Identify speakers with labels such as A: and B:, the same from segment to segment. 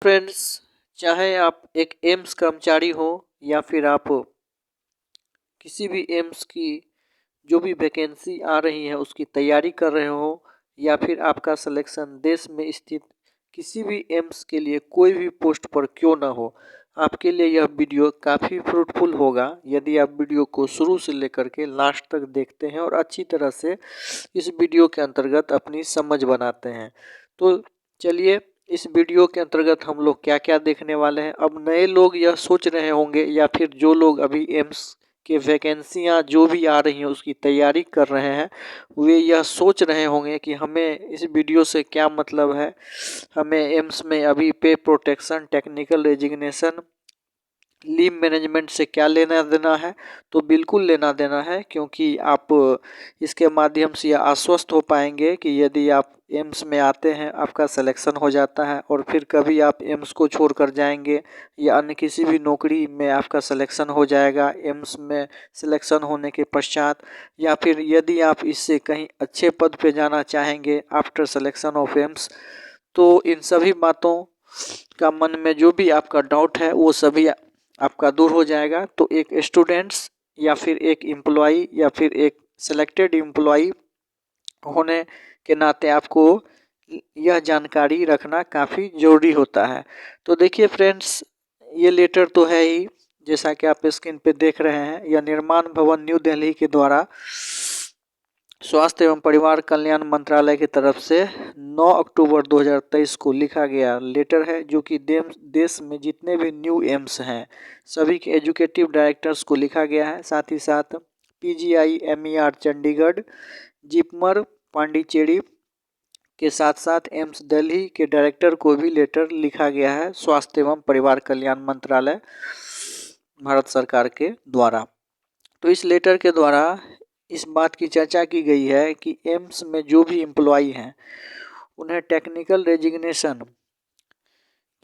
A: Friends, चाहे आप एक एम्स कर्मचारी हो या फिर आप किसी भी एम्स की जो भी वैकेंसी आ रही है उसकी तैयारी कर रहे हो या फिर आपका सिलेक्शन देश में स्थित किसी भी एम्स के लिए कोई भी पोस्ट पर क्यों ना हो, आपके लिए यह वीडियो काफ़ी फ्रूटफुल होगा यदि आप वीडियो को शुरू से लेकर के लास्ट तक देखते हैं और अच्छी तरह से इस वीडियो के अंतर्गत अपनी समझ बनाते हैं। तो चलिए, इस वीडियो के अंतर्गत हम लोग क्या क्या देखने वाले हैं। अब नए लोग यह सोच रहे होंगे या फिर जो लोग अभी एम्स के वैकेंसियां जो भी आ रही हैं उसकी तैयारी कर रहे हैं, वे यह सोच रहे होंगे कि हमें इस वीडियो से क्या मतलब है, हमें एम्स में अभी पे protection, technical resignation, leave management से क्या लेना देना है। तो बिल्कुल लेना देना है, क्योंकि आप इसके माध्यम से यह आश्वस्त हो पाएंगे कि यदि आप एम्स में आते हैं, आपका सिलेक्शन हो जाता है और फिर कभी आप एम्स को छोड़कर जाएंगे या अन्य किसी भी नौकरी में आपका सिलेक्शन हो जाएगा एम्स में सिलेक्शन होने के पश्चात, या फिर यदि आप इससे कहीं अच्छे पद पे जाना चाहेंगे आफ्टर सिलेक्शन ऑफ एम्स, तो इन सभी बातों का मन में जो भी आपका डाउट है वो सभी आपका दूर हो जाएगा। तो एक स्टूडेंट्स या फिर एक एम्प्लॉई या फिर एक सेलेक्टेड एम्प्लॉई होने के नाते आपको यह जानकारी रखना काफ़ी ज़रूरी होता है। तो देखिए फ्रेंड्स, ये लेटर तो है ही, जैसा कि आप स्क्रीन पे देख रहे हैं, यह निर्माण भवन न्यू दिल्ली के द्वारा स्वास्थ्य एवं परिवार कल्याण मंत्रालय की तरफ से 9 अक्टूबर 2023 को लिखा गया लेटर है, जो कि देश में जितने भी न्यू एम्स हैं सभी के एजुकेटिव डायरेक्टर्स को लिखा गया है। साथ ही साथ पीजीआई एमईआर चंडीगढ़, जिपमर पांडिचेरी के साथ साथ एम्स दिल्ली के डायरेक्टर को भी लेटर लिखा गया है स्वास्थ्य एवं परिवार कल्याण मंत्रालय भारत सरकार के द्वारा। तो इस लेटर के द्वारा इस बात की चर्चा की गई है कि एम्स में जो भी एम्प्लॉई हैं उन्हें टेक्निकल रेजिग्नेशन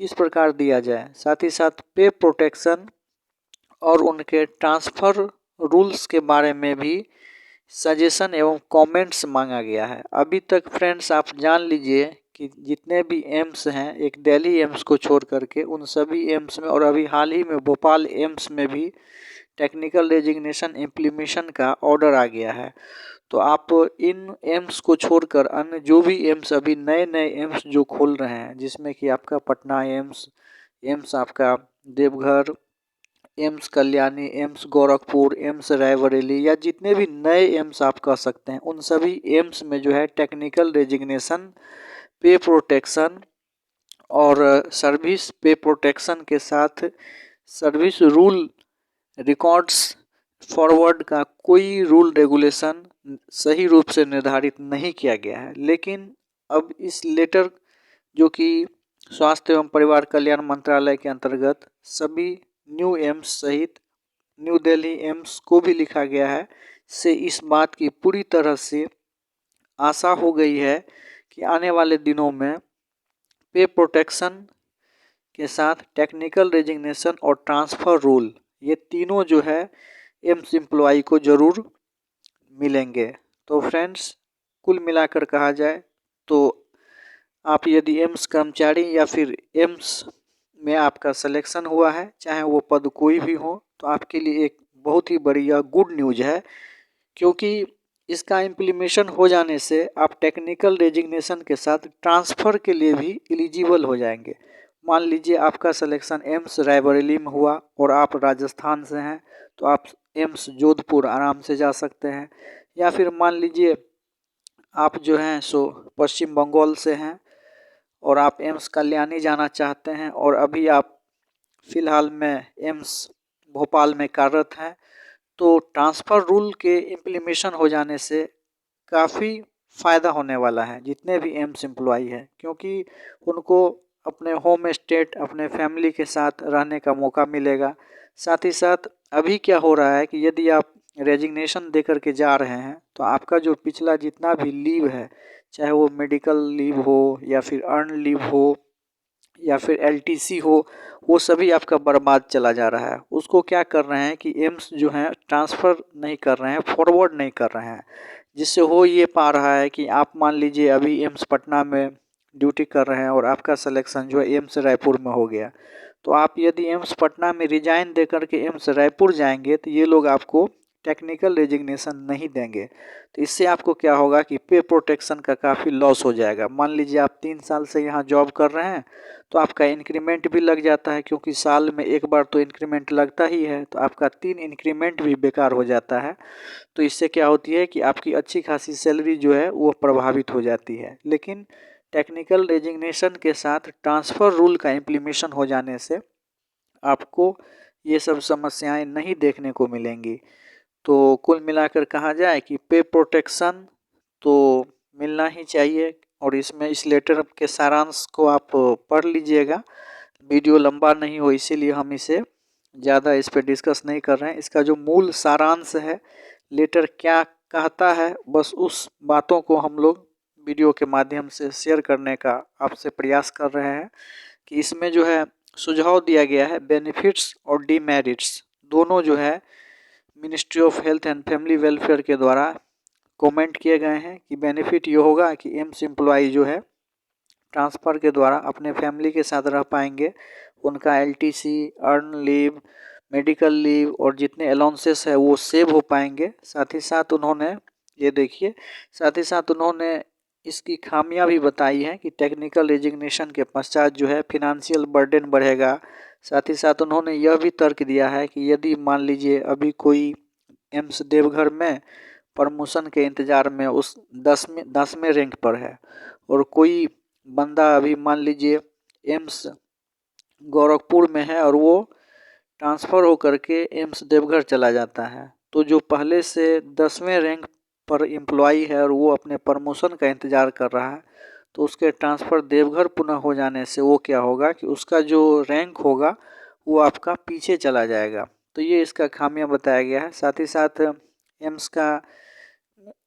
A: किस प्रकार दिया जाए, साथ ही साथ पे प्रोटेक्शन और उनके ट्रांसफ़र रूल्स के बारे में भी सजेशन एवं कमेंट्स मांगा गया है। अभी तक फ्रेंड्स आप जान लीजिए कि जितने भी एम्स हैं, एक दिल्ली एम्स को छोड़ करके उन सभी एम्स में, और अभी हाल ही में भोपाल एम्स में भी टेक्निकल रेजिग्नेशन इम्प्लीमेशन का ऑर्डर आ गया है। तो आप इन एम्स को छोड़कर अन्य जो भी एम्स अभी नए नए एम्स जो खोल रहे हैं, जिसमें कि आपका पटना एम्स, एम्स आपका Deoghar, AIIMS Kalyani, AIIMS Gorakhpur, AIIMS Raebareli, या जितने भी नए एम्स आप कह सकते हैं, उन सभी एम्स में जो है टेक्निकल रेजिग्नेशन, पे प्रोटेक्शन और सर्विस पे प्रोटेक्शन के साथ सर्विस रूल रिकॉर्ड्स फॉरवर्ड का कोई रूल रेगुलेशन सही रूप से निर्धारित नहीं किया गया है। लेकिन अब इस लेटर जो कि स्वास्थ्य एवं परिवार कल्याण मंत्रालय के अंतर्गत सभी न्यू एम्स सहित न्यू दिल्ली एम्स को भी लिखा गया है, से इस बात की पूरी तरह से आशा हो गई है कि आने वाले दिनों में पे प्रोटेक्शन के साथ टेक्निकल रेजिग्नेशन और ट्रांसफ़र रूल, ये तीनों जो है एम्स एम्प्लॉई को ज़रूर मिलेंगे। तो फ्रेंड्स, कुल मिलाकर कहा जाए तो आप यदि एम्स कर्मचारी या फिर एम्स में आपका सिलेक्शन हुआ है, चाहे वो पद कोई भी हो, तो आपके लिए एक बहुत ही बढ़िया गुड न्यूज़ है, क्योंकि इसका इम्प्लीमेशन हो जाने से आप टेक्निकल रेजिग्नेशन के साथ ट्रांसफ़र के लिए भी एलिजिबल हो जाएंगे। मान लीजिए आपका सिलेक्शन एम्स रायबरेली में हुआ और आप राजस्थान से हैं, तो आप एम्स जोधपुर आराम से जा सकते हैं, या फिर मान लीजिए आप जो हैं सो पश्चिम बंगाल से हैं और आप एम्स कल्याणी जाना चाहते हैं और अभी आप फ़िलहाल में एम्स भोपाल में कार्यरत हैं, तो ट्रांसफ़र रूल के इम्प्लीमेशन हो जाने से काफ़ी फ़ायदा होने वाला है जितने भी एम्स एम्प्लॉई हैं, क्योंकि उनको अपने होम स्टेट, अपने फैमिली के साथ रहने का मौका मिलेगा। साथ ही साथ अभी क्या हो रहा है कि यदि आप रेजिग्नेशन दे करके जा रहे हैं, तो आपका जो पिछला जितना भी लीव है, चाहे वो मेडिकल लीव हो या फिर अर्न लीव हो या फिर एलटीसी हो, वो सभी आपका बर्बाद चला जा रहा है। उसको क्या कर रहे हैं कि एम्स जो हैं ट्रांसफ़र नहीं कर रहे हैं, फॉरवर्ड नहीं कर रहे हैं, जिससे हो ये पा रहा है कि आप मान लीजिए अभी एम्स पटना में ड्यूटी कर रहे हैं और आपका सिलेक्शन जो है एम्स रायपुर में हो गया, तो आप यदि एम्स पटना में रिजाइन दे करके एम्स रायपुर जाएंगे तो ये लोग आपको टेक्निकल रेजिग्नेशन नहीं देंगे। तो इससे आपको क्या होगा कि पे प्रोटेक्शन का काफ़ी लॉस हो जाएगा। मान लीजिए आप 3 साल से यहाँ जॉब कर रहे हैं तो आपका इंक्रीमेंट भी लग जाता है, क्योंकि साल में एक बार तो इंक्रीमेंट लगता ही है, तो आपका 3 इंक्रीमेंट भी बेकार हो जाता है। तो इससे क्या होती है कि आपकी अच्छी खासी सैलरी जो है वो प्रभावित हो जाती है। लेकिन टेक्निकल रेजिग्नेशन के साथ ट्रांसफ़र रूल का इम्प्लीमेशन हो जाने से आपको ये सब समस्याएं नहीं देखने को मिलेंगी। तो कुल मिलाकर कहा जाए कि पे प्रोटेक्शन तो मिलना ही चाहिए, और इसमें इस लेटर के सारांश को आप पढ़ लीजिएगा। वीडियो लंबा नहीं हो इसीलिए हम इसे ज़्यादा इस पर डिस्कस नहीं कर रहे हैं। इसका जो मूल सारांश है, लेटर क्या कहता है, बस उस बातों को हम लोग वीडियो के माध्यम से शेयर करने का आपसे प्रयास कर रहे हैं कि इसमें जो है सुझाव दिया गया है, बेनिफिट्स और डीमेरिट्स दोनों जो है ministry of health and family welfare के द्वारा कमेंट किए गए हैं कि बेनिफिट ये होगा कि एम्स एम्प्लॉई जो है ट्रांसफ़र के द्वारा अपने फैमिली के साथ रह पाएंगे, उनका LTC, earn leave, medical leave और जितने अलाउंसेस है वो सेव हो पाएंगे। साथ ही साथ उन्होंने ये देखिए, साथ ही साथ उन्होंने इसकी खामियां भी बताई हैं कि टेक्निकल रेजिग्नेशन के पश्चात जो है फिनंशियल बर्डन बढ़ेगा। साथ ही साथ उन्होंने यह भी तर्क दिया है कि यदि मान लीजिए अभी कोई एम्स देवघर में प्रमोशन के इंतज़ार में उस 10वें रैंक पर है, और कोई बंदा अभी मान लीजिए एम्स गोरखपुर में है और वो ट्रांसफ़र होकर के एम्स देवघर चला जाता है, तो जो पहले से 10वें रैंक पर एम्प्लॉई है और वो अपने प्रमोशन का इंतज़ार कर रहा है, तो उसके ट्रांसफ़र देवघर पुनः हो जाने से वो क्या होगा कि उसका जो रैंक होगा वो आपका पीछे चला जाएगा। तो ये इसका खामियां बताया गया है। साथ ही साथ एम्स का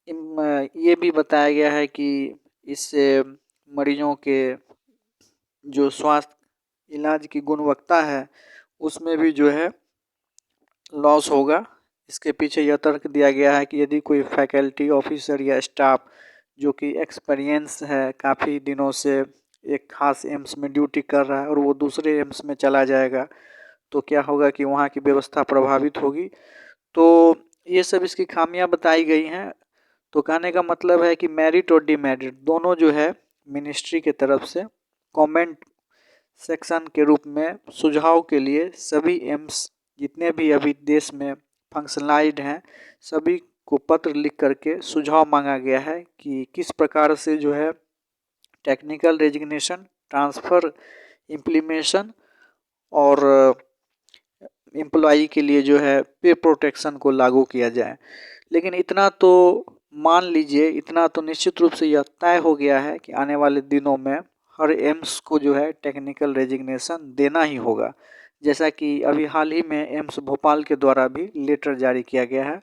A: ये भी बताया गया है कि इससे मरीजों के जो स्वास्थ्य इलाज की गुणवत्ता है उसमें भी जो है लॉस होगा। इसके पीछे यह तर्क दिया गया है कि यदि कोई फैकल्टी ऑफिसर या स्टाफ जो कि एक्सपीरियंस है, काफ़ी दिनों से एक खास एम्स में ड्यूटी कर रहा है और वो दूसरे एम्स में चला जाएगा, तो क्या होगा कि वहाँ की व्यवस्था प्रभावित होगी। तो ये सब इसकी खामियां बताई गई हैं। तो कहने का मतलब है कि मेरिट और डीमेरिट दोनों जो है मिनिस्ट्री के तरफ से कमेंट सेक्शन के रूप में सुझाव के लिए सभी एम्स जितने भी अभी देश में फंक्शनलाइज्ड हैं सभी को पत्र लिख करके सुझाव मांगा गया है कि किस प्रकार से जो है टेक्निकल रेजिग्नेशन, ट्रांसफ़र, इम्प्लीमेशन और एम्प्लॉई के लिए जो है पे प्रोटेक्शन को लागू किया जाए। लेकिन इतना तो मान लीजिए, इतना तो निश्चित रूप से यह तय हो गया है कि आने वाले दिनों में हर एम्स को जो है टेक्निकल रेजिग्नेशन देना ही होगा। जैसा कि अभी हाल ही में एम्स भोपाल के द्वारा भी लेटर जारी किया गया है,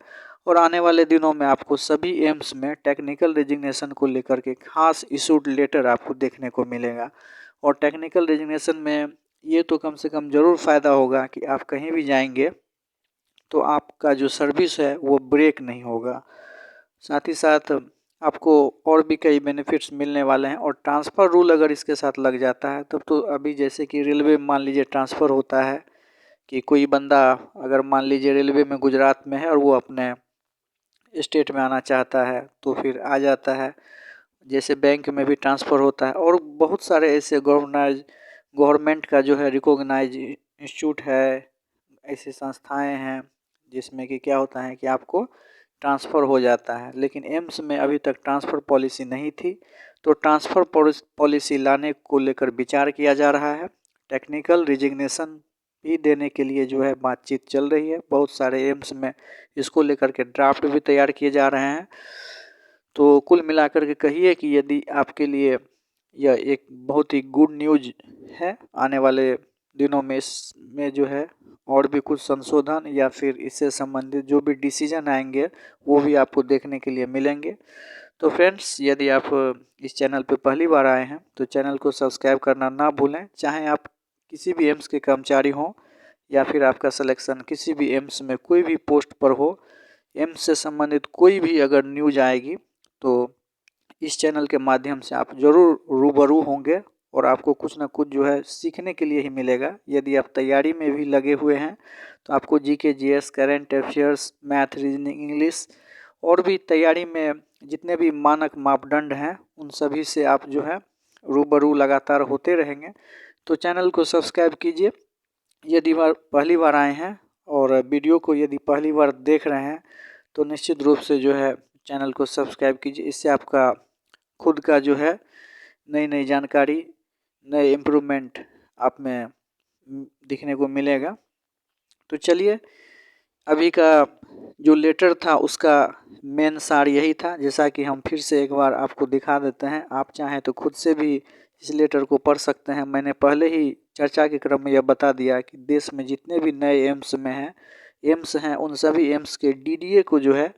A: और आने वाले दिनों में आपको सभी एम्स में टेक्निकल रेजिग्नेशन को लेकर के खास इशूड लेटर आपको देखने को मिलेगा। और टेक्निकल रेजिग्नेशन में ये तो कम से कम ज़रूर फ़ायदा होगा कि आप कहीं भी जाएंगे तो आपका जो सर्विस है वो ब्रेक नहीं होगा। साथ ही साथ आपको और भी कई बेनिफिट्स मिलने वाले हैं। और ट्रांसफ़र रूल अगर इसके साथ लग जाता है तब तो अभी जैसे कि रेलवे मान लीजिए ट्रांसफ़र होता है कि कोई बंदा अगर मान लीजिए रेलवे में गुजरात में है और वो अपने स्टेट में आना चाहता है तो फिर आ जाता है। जैसे बैंक में भी ट्रांसफ़र होता है, और बहुत सारे ऐसे गवर्नमेंट का जो है रिकॉग्नाइज इंस्टीट्यूट है, ऐसी संस्थाएं हैं जिसमें कि क्या होता है कि आपको ट्रांसफ़र हो जाता है। लेकिन एम्स में अभी तक ट्रांसफ़र पॉलिसी नहीं थी, तो ट्रांसफ़र पॉलिसी लाने को लेकर विचार किया जा रहा है। टेक्निकल रेजिग्नेशन भी देने के लिए जो है बातचीत चल रही है। बहुत सारे एम्स में इसको लेकर के ड्राफ्ट भी तैयार किए जा रहे हैं। तो कुल मिलाकर के कहिए कि यदि आपके लिए यह एक बहुत ही गुड न्यूज़ है, आने वाले दिनों में इसमें जो है और भी कुछ संशोधन या फिर इससे संबंधित जो भी डिसीजन आएंगे वो भी आपको देखने के लिए मिलेंगे। तो फ्रेंड्स, यदि आप इस चैनल पर पहली बार आए हैं तो चैनल को सब्सक्राइब करना ना भूलें। चाहे आप किसी भी एम्स के कर्मचारी हों या फिर आपका सिलेक्शन किसी भी एम्स में कोई भी पोस्ट पर हो, एम्स से संबंधित कोई भी अगर न्यूज आएगी तो इस चैनल के माध्यम से आप ज़रूर रूबरू होंगे और आपको कुछ ना कुछ जो है सीखने के लिए ही मिलेगा। यदि आप तैयारी में भी लगे हुए हैं तो आपको GK, GS, current affairs, math, reasoning, English और भी तैयारी में जितने भी मानक मापदंड हैं उन सभी से आप जो है रूबरू लगातार होते रहेंगे। तो चैनल को सब्सक्राइब कीजिए यदि पहली बार आए हैं, और वीडियो को यदि पहली बार देख रहे हैं तो निश्चित रूप से जो है चैनल को सब्सक्राइब कीजिए। इससे आपका खुद का जो है नई नई जानकारी, नए इम्प्रूवमेंट आप में दिखने को मिलेगा। तो चलिए, अभी का जो लेटर था उसका मेन सार यही था। जैसा कि हम फिर से एक बार आपको दिखा देते हैं, आप चाहें तो खुद से भी इस लेटर को पढ़ सकते हैं। मैंने पहले ही चर्चा के क्रम में यह बता दिया कि देश में जितने भी नए एम्स हैं उन सभी एम्स के डीडीए को जो है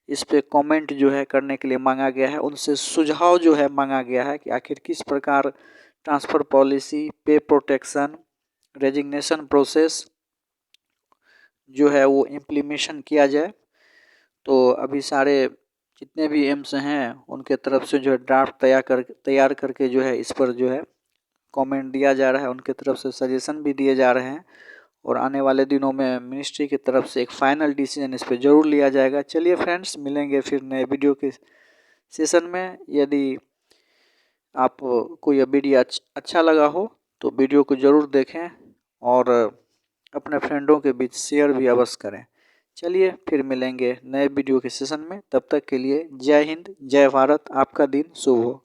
A: इस पे कमेंट जो है करने के लिए मांगा गया है। उनसे सुझाव जो है मांगा गया है कि आखिर किस प्रकार ट्रांसफ़र पॉलिसी, पे प्रोटेक्शन, रेजिग्नेशन प्रोसेस जो है वो इम्प्लीमेशन किया जाए। तो अभी सारे जितने भी एम्स हैं उनके तरफ से जो है ड्राफ्ट तैयार करके जो है इस पर जो है कमेंट दिया जा रहा है। उनके तरफ से सजेशन भी दिए जा रहे हैं और आने वाले दिनों में मिनिस्ट्री की तरफ से एक फाइनल डिसीजन इस पर ज़रूर लिया जाएगा। चलिए फ्रेंड्स, मिलेंगे फिर नए वीडियो के सेशन में। यदि आपको यह वीडियो अच्छा लगा हो तो वीडियो को ज़रूर देखें और अपने फ्रेंडों के बीच शेयर भी अवश्य करें। चलिए फिर मिलेंगे नए वीडियो के सेशन में, तब तक के लिए जय हिंद, जय भारत, आपका दिन शुभ हो।